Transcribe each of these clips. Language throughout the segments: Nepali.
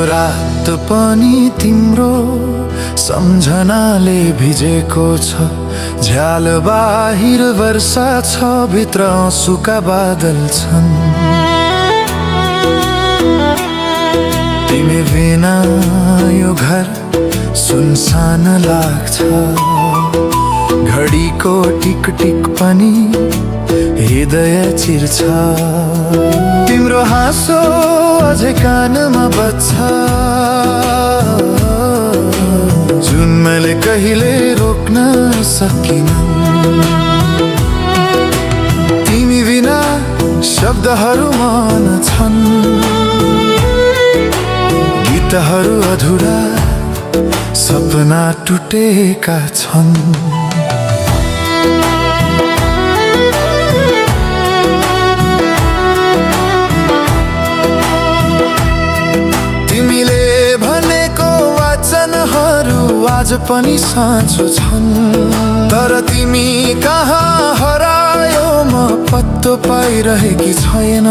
रात पनि तिम्रो सम्झनाले भिजेको छ। झ्याल बाहिर वर्षा छ, भित्र आँसुका बादल छन्। तिमी बिना यो घर सुनसान लाग्छ। घडीको टिक टिक पनि हृदय चिर्छ। तिम्रो हाँसो अझै कानमा बज्छ, जुन मैले कहिले रोक्न सकिन। तिमी बिना शब्दहरू मन छन्, गीतहरू अधुरा, सपना टुटेका छन्। तिमीले भनेको वचनहरू आज पनि साँचो छन्, तर तिमी कहाँ हरायो म पत्तो पाइरहेकी छैन।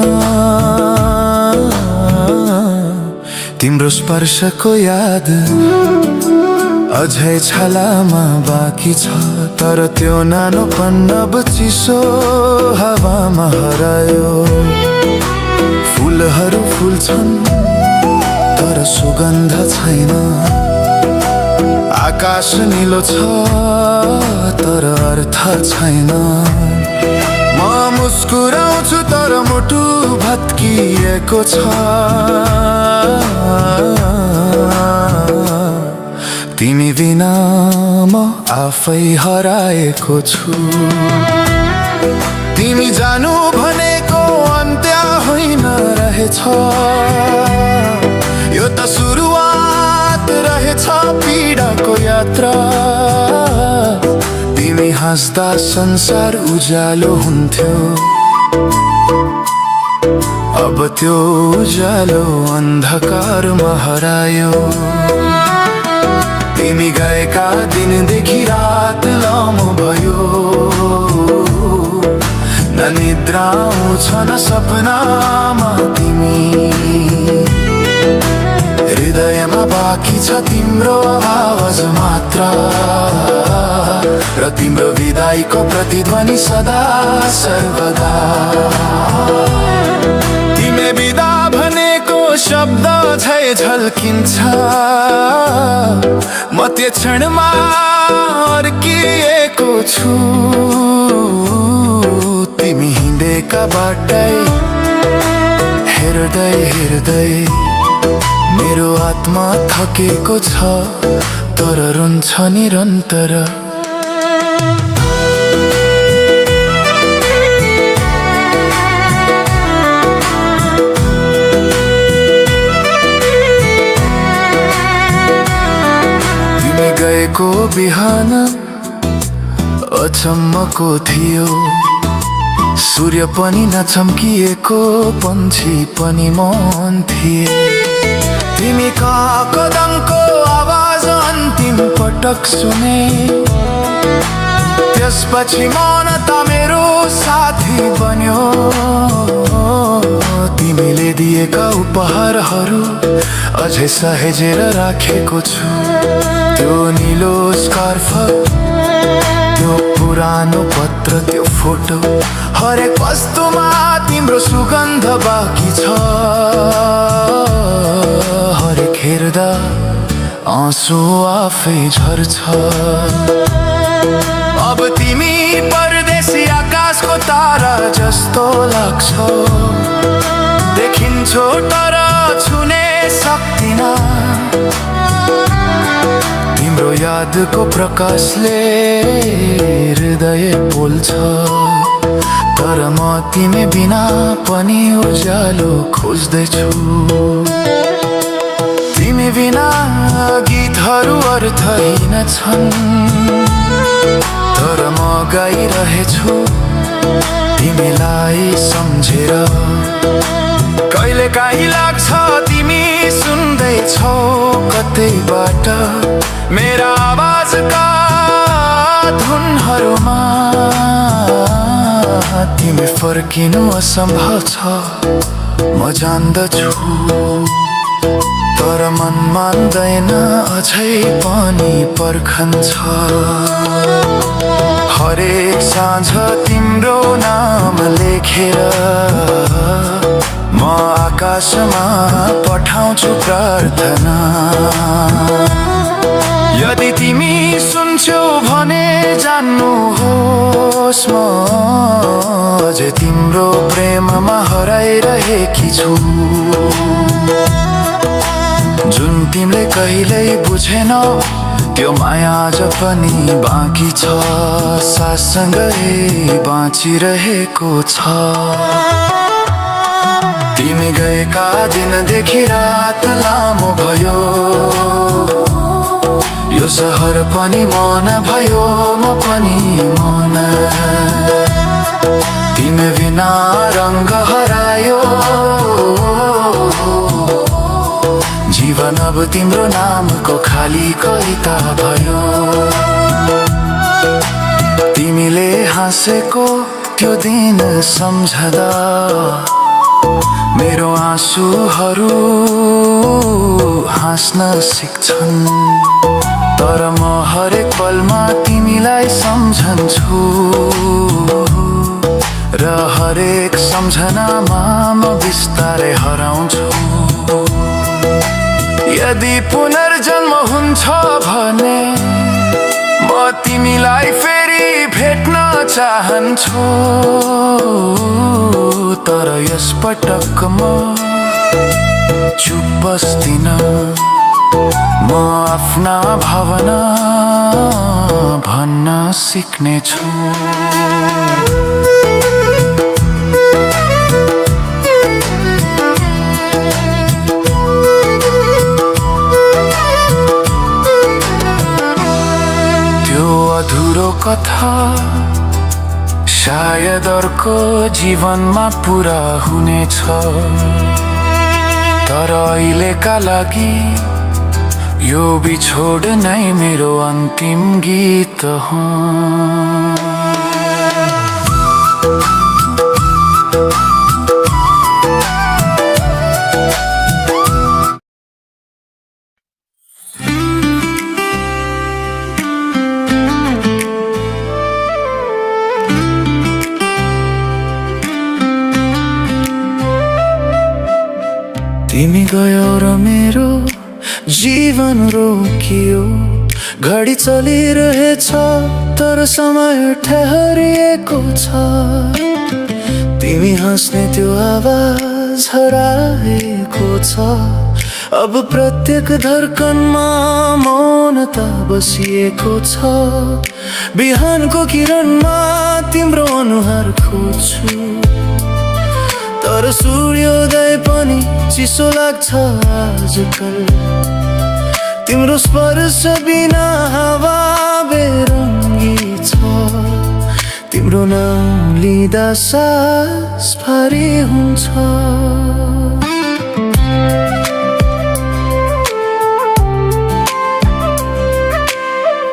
तिम्रो स्पर्शको याद अझै छालामा बाँकी छ, तर त्यो नानोपन अब चिसो हावामा हरायो। फुलहरू फुल्छन् तर सुगन्ध छैन। आकाश नीलो छ तर अर्थ छैन। म मुस्कुराउँछु तर मुटु भत्किएको छ। तिमी बिना म आफै हराएको छु। तिमी जानु भनेको अन्त्य होइन रहेछ, यो त सुरुवात रहेछ पीडाको यात्रा। तिमी हाँस्दा संसार उज्यालो हुन्थ्यो, अब त्यो उज्यालो अन्धकारमा हरायो। तिमी गएका दिनदेखि रात लामो भयो, न निद्रा आउँछ न सपनामा तिमी। हृदयमा बाँकी छ तिम्रो आवाज मात्र, र तिम्रो विदाईको प्रतिध्वनि सदा सर्वदा। तिमी बिदा भनेको शब्द झै झल्किन्छ, म त्यो क्षणमा अर्किएको छु। तिमी हिँडेका बाटै हेर्दै हेर्दै मेरो आत्मा थकेको छ, तर रुन्छ निरन्तर। तिमी गएको बिहान अचम्मको थियो, सूर्य पनि नचम्किएको, पन्छी पनि मौन थिए। तिमी कदमको आवाज अन्तिम पटक सुने, त्यसपछि मौनता मेरो साथी बन्यो। तिमीले दिएका उपहारहरू अझै सहेजेर राखेको छु। त्यो निलो स्कार्फ, त्यो पुरानो पत्र, त्यो फोटो, हरेक वस्तुमा तिम्रो सुगन्ध बाँकी छ। हरेक हेर्दा आँसु आफै झर्छ। अब तिमी परदेशी आकाशको तारा जस्तो लाग्छौ, देखिन्छौ तर छुने सक्दिन। तिम्रो यादको प्रकाशले हृदय पोल्छ, तर म तिमी बिना पनि उज्यालो खोज्दैछु। तिमी बिना गीतहरू अर्थहीन छन्, तर म गाइरहेछु तिमीलाई सम्झेर। कहिले काहीँ लाग्छ तिमी सुन्दैछौ कतैबाट मेरा आवाजका धुनहरूमा। तिमी फर्किनु असम्भव छ म जान्दछु, तर मन मान्दैन अझै पनि पर्खन्छ। हरेक साँझ तिम्रो नाम लेखेर म आकाशमा पठाउँछु प्रार्थना। यदि तिमी सुन्छौ भने जान्नुहोस् म अझै तिम्रो प्रेममा हराइरहेकी छु। जुन तिमीले कहिल्यै बुझेनौ त्यो माया आज पनि बाँकी छ, साससँगै बाँचिरहेको छ। तिमी गएका दिनदेखि रात लामो भयो, यो सहर पनि मौन भयो, म पनि मौन। तिमी बिना रङ्ग हरायो जीवन, अब तिम्रो नामको खाली कविता भयो। तिमीले हाँसेको त्यो दिन सम्झदा मेरो आँसुहरू हाँस्न सिक्छन्। तर म हरेक पलमा तिमीलाई सम्झन्छु र हरेक सम्झनामा म बिस्तारै हराउँछु। यदि पुनर्जन्म हुन्छ भने म तिमीलाई फेरि भेट्न चाहन्छु। तर यस पटक म चुप बस्दिन, म आफ्ना भावना भन्न सिक्नेछु। अधुरो कथा सायद अर्को जीवनमा पुरा हुनेछ, तर अहिलेका लागि यो बिछोड नै मेरो अन्तिम गीत हो। तिमी गयो र मेरो जीवन रोकियो, घडी चलिरहेछ तर समय ठहरिएको छ। तिमी हाँस्ने त्यो आवाज हराएको छ, अब प्रत्येक धड्कनमा मौनता बसिएको छ। बिहानको किरणमा तिम्रो अनुहार खोज्छु, तर सूर्योदय पनि चिसो लाग्छ आजकल। तिम्रो स्पर्श बिना हावा बेरङ्गी छ, तिम्रो नाम लिँदा सास भारी हुन्छ।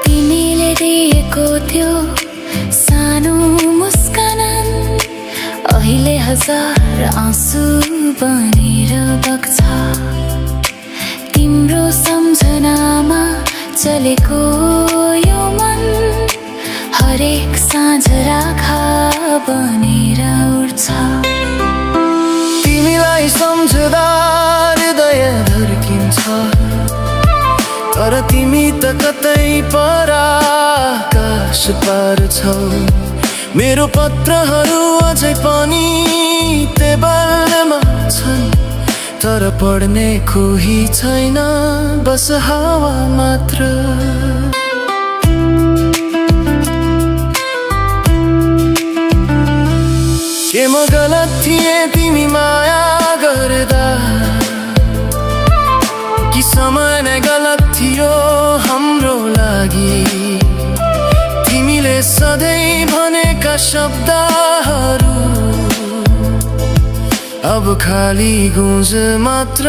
तिमीले दिएको त्यो सानो मुस्कान अहिले हजार आँसु बनेर बग्छ। तिम्रो सम्झनामा चलेको यो मन हरेक साँझ राखा बनेर उड्छ। तिमीलाई सम्झदा हृदय धड्किन्छ, तर तिमी त कतै पर आकाश पार छौ। मेरो पत्रहरू अझै पनि टेबलमा छन्, तर पढ्ने कोही छैन, बस हावा मात्र। के म गलत थिएँ तिमी माया गर्दा, कि समय नै गलत थियो हाम्रो लागि? तिमीले सधैँ भनेका शब्दहरू अब खाली गुँज मात्र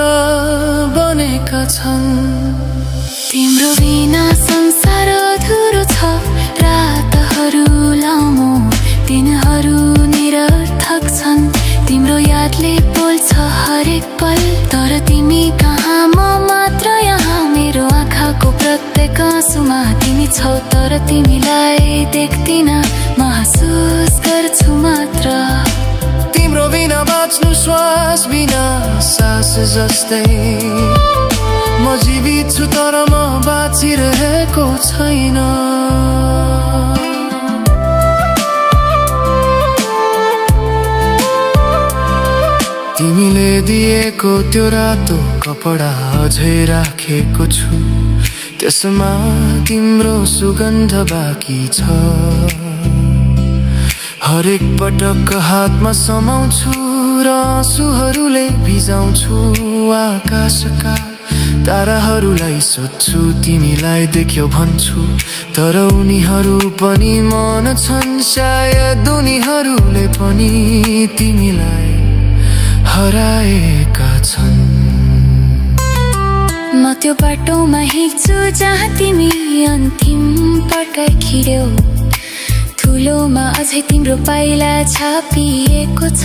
बनेका छन्। तिम्रो बिना संसार अधुरो छ, रातहरू लामो दिनहरू निरर्थक छन्। तिम्रो यादले बोल्छ हरेक पल, तर तिमी कहाँ म प्रत्येक आँसुमा तिमी छौ तर तिमीलाई देख्दिन महसुस गर्छु मात्र तिम्रो बिना बाँच्नु श्वास बिना सास जस्तै म जीवित छु तर म बाँचिरहेको छैन तिमीले दिएको त्यो रातो कपडा अझै राखेको छु त्यसमा तिम्रो सुगन्ध बाँकी छ हरेक पटक हातमा समाउँछु र आँसुहरूले भिजाउँछु आकाशका ताराहरूलाई सोध्छु तिमीलाई देख्यो भन्छु तर उनीहरू पनि मन छन् सायद उनीहरूले पनि तिमीलाई हराएका छन् म त्यो बाटोमा हिँड्छु जहाँ तिमी अन्तिम पटक हिँड्यौ ठुलोमा अझै तिम्रो पाइला छापिएको छ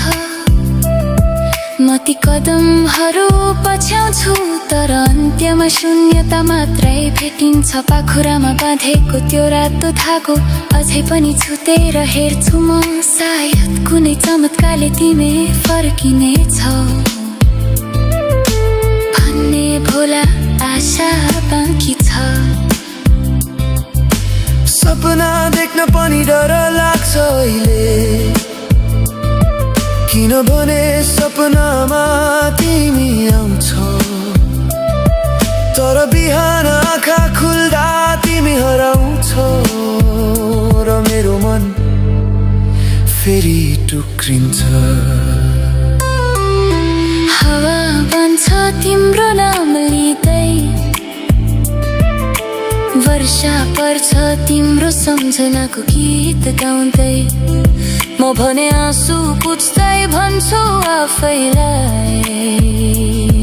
म ती कदमहरू पछ्याउँछु तर अन्त्यमा शून्यता मात्रै भेटिन्छ पाखुरामा बाँधेको त्यो रातो धागो अझै पनि छुतेर हेर्छु म सायद कुनै चमत्कारले तिमी फर्किनेछौ भन्ने भोला आशा बाँकी छ सपना देख्न पनि डर लाग्छ अहिले किनभने सपनामा तिमी आउँछौ तर बिहान आँखा खुल्दा तिमी हराउँछौ र मेरो मन फेरि टुक्रिन्छ हावा बन्छ तिम्रो नाम लिँदै वर्षा पर्छ तिम्रो सम्झनाको गीत गाउँदै म भने आँसु पुछ्दै भन्छु आफैलाई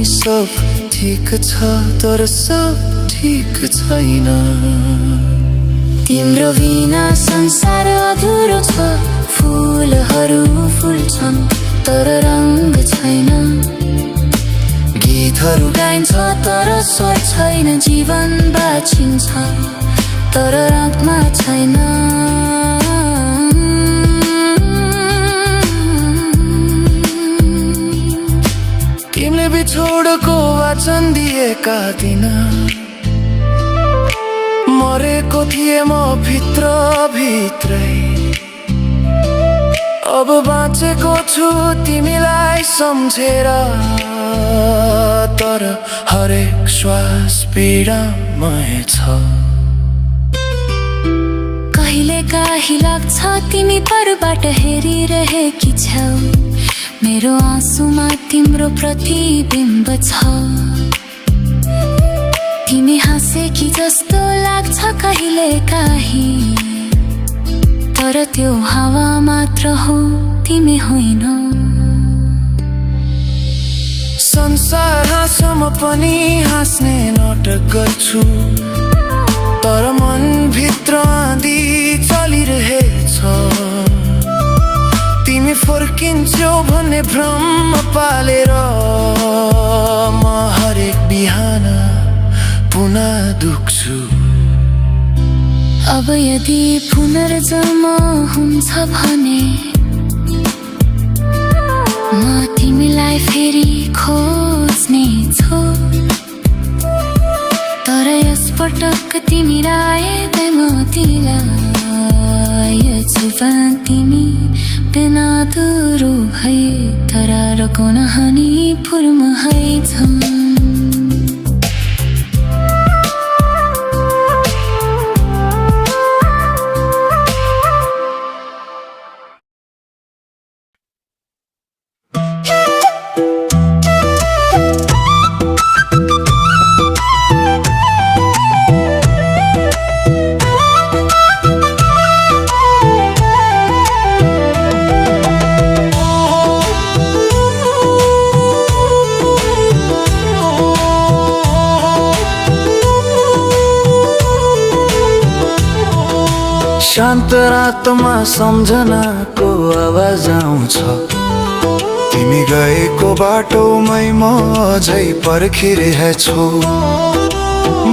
सब ठिक छ तर सब ठिक छैन तिम्रो बिना संसार अधुरो छ फुलहरू फुल्छन् तर रङ्ग छैन गीतहरू गाइन्छ तर स्वर छैन जीवन बाँचिन्छ तर आत्मा छैन तिमीले बिछोडको वाचन दिएका दिन मरेको थिए म भित्र भित्रै अब बाँचेको छु तिमीलाई सम्झेर तर हरेक श्वास पीडामय छ कहिले काहीँ लाग्छ तिमी परबाट हेरिरहेकी छौ मेरो आँसुमा तिम्रो प्रतिबिम्ब छ तिमी हाँसेकी जस्तो लाग्छ कहिले काहीँ तर त्यो हावा मात्र हो तिमी होइनौ संसार हाँसम पनि हाँस्ने नाटक गर्छु तर मन भित्र आँधी चलिरहेछ तिमी फर्किन्छौ भन्ने भ्रम पालेर म हरेक बिहान पुनः दुख्छु अब यदि पुनर्जन्म हुन्छ भने म तिमीलाई फेरि खोज्ने छु तर यसपटक तिमीलाई म दिलाएछु तिमी बिना दुरो है तरारको नहानी फुलमा है छम शान्त रातमा सम्झनाको आवाज आउँछ तिमी गएको बाटोमै म अझै पर्खिरहेछु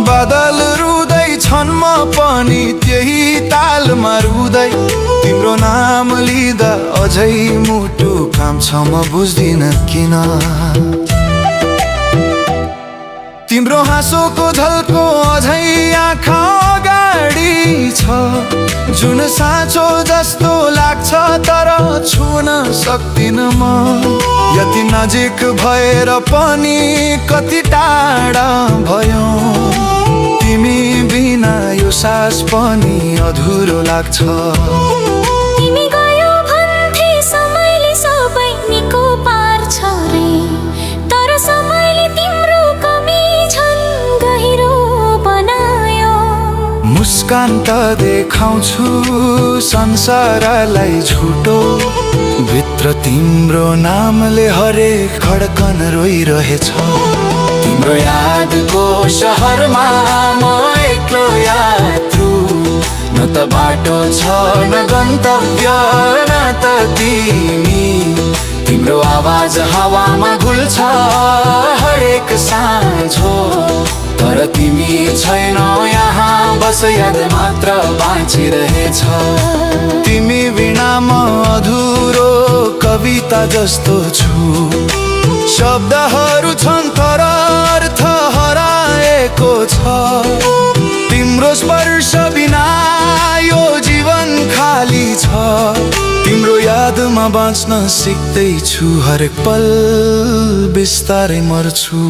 बादल रुँदै क्षणमा पनि त्यही तालमा रुँदै तिम्रो नाम लिँदा अझै मुटु काम्छ म बुझ्दिन किन तिम्रो हाँसोको झल्को अझै आँखा अगाडि छ जुन साँचो जस्तो लाग्छ तर छुन सक्दिन म यति नजिक भएर पनि कति टाढा भयो तिमी बिना यो सास पनि अधुरो लाग्छ तिमी गयो भन्थे समयले सबै निको पार्छ रे तर समयले तिम्रो कमी झन् गहिरो बनायो मुस्कान त देखाउँछु संसारलाई झुटो भित्र तिम्रो नामले हरेक खड्कन रोइरहेछ तिम्रो यादको शहरमा म एक्लो यात्रु न त बाटो छ न गन्तव्य न त तिमी तिम्रो आवाज हावामा घुल्छ हरेक साँझ हो तर तिमी छैनौ यहाँ बस याद मात्र बाँचिरहेछ तिमी बिना म अधुरो कविता जस्तो छु शब्दहरू छन् तर अर्थ हराएको छ तिम्रो स्पर्श बिना यो जीवन खाली छ तिम्रो यादमा बाँच्न सिक्दैछु हरेक पल बिस्तारै मर्छु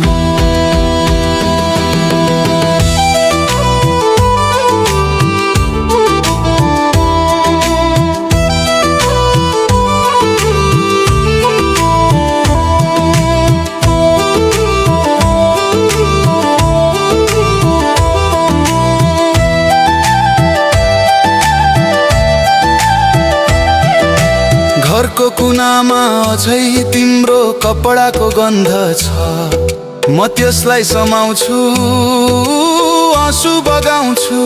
घरको कुनामा अझै तिम्रो कपडाको गन्ध छ म त्यसलाई समाउँछु आँसु बगाउँछु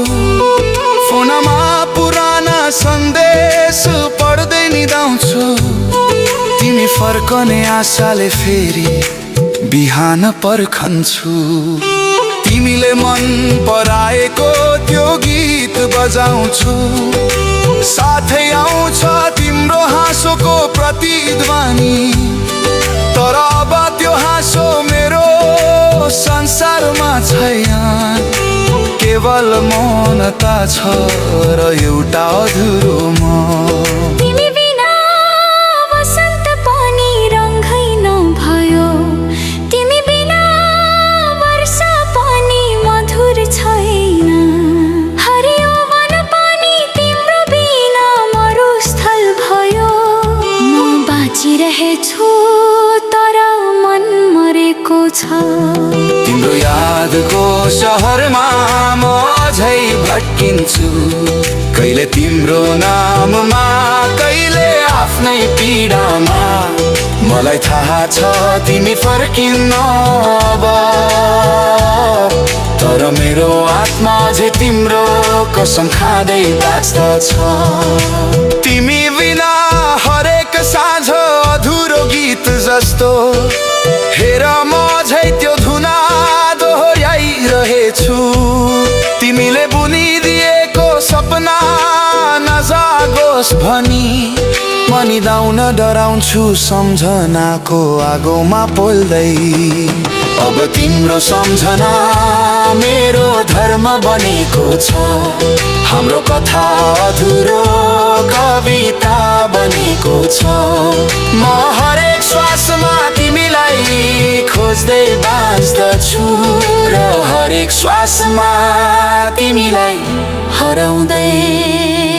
फोनमा पुराना सन्देश पढ्दै निदाउँछु तिमी फर्कने आशाले फेरि बिहान पर्खन्छु तिमीले मन पराएको त्यो गीत बजाउँछु साथै आउँछ तिम्रो हाँसोको प्रतिध्वनि तर अब त्यो हाँसो मेरो संसारमा छैन केवल मौनता छ र एउटा अधुरो म तिमी बिना वसन्त पनि रङ्गै नभयो तिमी बिना वर्षा पनि मधुर छैन हरियो वन पनि तिम्रो बिना मरुस्थल भयो म बाँचिरहेछु तर मन मरेको छ तिम्रो यादको शहरमा म अझै भट्किन्छु कहिले तिम्रो नाममा कहिले आफ्नै पीडामा मलाई थाहा छ तिमी फर्किन्न अब तर मेरो आत्मा अझै तिम्रो कसम खाँदै बाँच्दछ तिमी बिना हरेक साँझ अधुरो गीत जस्तो हेर म अझै त्यो धुना दोहोर्याइरहेछु तिमीले बुनिदिएको सपना नजागोस् भनी म निदाउन डराउँछु सम्झनाको आगोमा पोल्दै अब तिम्रो सम्झना मेरो धर्म बनेको छ हाम्रो कथा अधुरो कविता बनेको छ म हरेक श्वासमा तिमीलाई खोज्दै बाँच्दछु र हरेक श्वासमा तिमीलाई हराउँदै